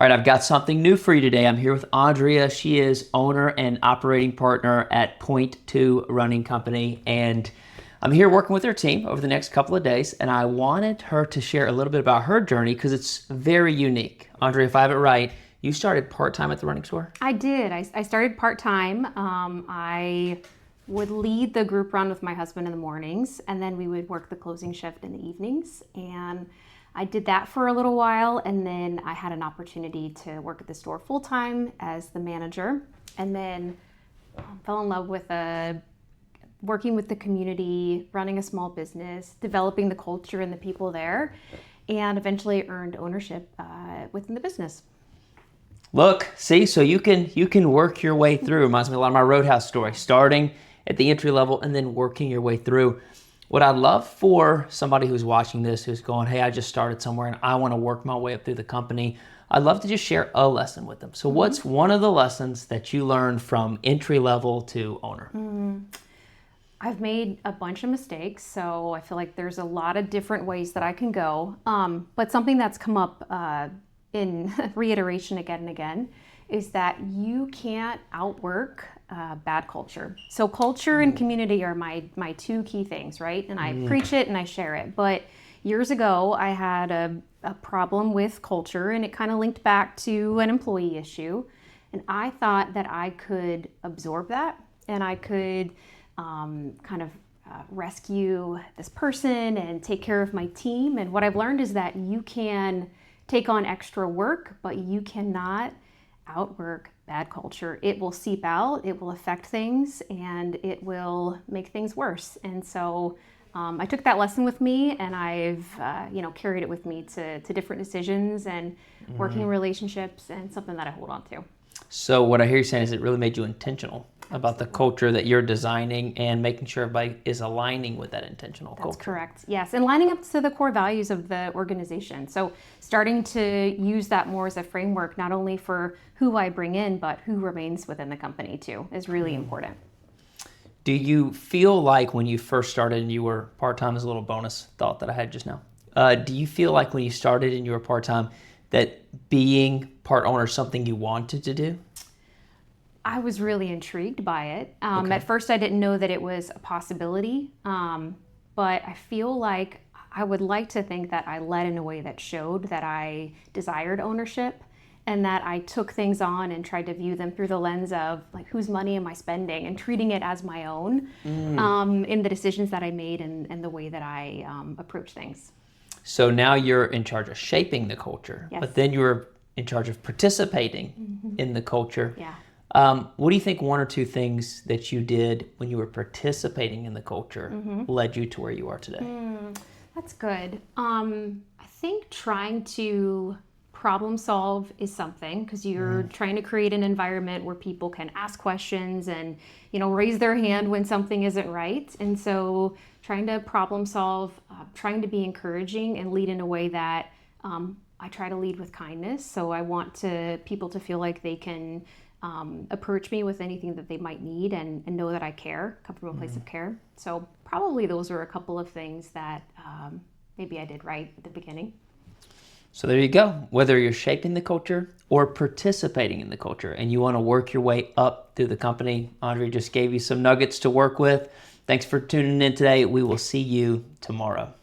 All right, I've got something new for you today. I'm here with Andrea. She is owner and operating partner at Point Two Running Company, and I'm here working with her team over the next couple of days, and I wanted her to share a little bit about her journey because it's very unique. Andrea, if I have it right, you started part-time at the running store? I did. I started part-time. I would lead the group run with my husband in the mornings, and then we would work the closing shift in the evenings. And I did that for a little while, and then I had an opportunity to work at the store full-time as the manager, and then fell in love with working with the community, running a small business, developing the culture and the people there, and eventually earned ownership within the business. Look, see, so you can work your way through. Reminds me a lot of my Roadhouse story, starting at the entry level and then working your way through. What I'd love for somebody who's watching this, who's going, hey, I just started somewhere and I want to work my way up through the company, I'd love to just share a lesson with them. So what's one of the lessons that you learned from entry level to owner? I've made a bunch of mistakes, so I feel like there's a lot of different ways that I can go. But something that's come up in reiteration again and again is that you can't outwork bad culture. So culture and community are my two key things, right? And I preach it and I share it. But years ago, I had a problem with culture, and it kind of linked back to an employee issue. And I thought that I could absorb that and I could rescue this person and take care of my team. And what I've learned is that you can take on extra work, but you cannot outwork bad culture. It will seep out, it will affect things, and it will make things worse. And so I took that lesson with me, and I've carried it with me to different decisions and working relationships, and something that I hold on to. So what I hear you saying is it really made you intentional about the culture that you're designing and making sure everybody is aligning with that intentional culture. That's correct. Yes, and lining up to the core values of the organization. So starting to use that more as a framework, not only for who I bring in, but who remains within the company too, is really important. Do you feel like when you first started and you were part-time, as a little bonus thought that I had just now, do you feel like when you started and you were part-time that being part owner is something you wanted to do? I was really intrigued by it. At first, I didn't know that it was a possibility, but I feel like I would like to think that I led in a way that showed that I desired ownership and that I took things on and tried to view them through the lens of like, whose money am I spending, and treating it as my own in the decisions that I made and the way that I approach things. So now you're in charge of shaping the culture, Yes. but then you're in charge of participating in the culture. Yeah. What do you think one or two things that you did when you were participating in the culture led you to where you are today? That's good. I think trying to problem solve is something, because you're trying to create an environment where people can ask questions and raise their hand when something isn't right. And so trying to problem solve, trying to be encouraging and lead in a way that I try to lead with kindness. So I want people to feel like they can approach me with anything that they might need and know that I care, come from a place of care. So probably those are a couple of things that maybe I did right at the beginning. So there you go. Whether you're shaping the culture or participating in the culture and you want to work your way up through the company, Andrea just gave you some nuggets to work with. Thanks for tuning in today. We will see you tomorrow.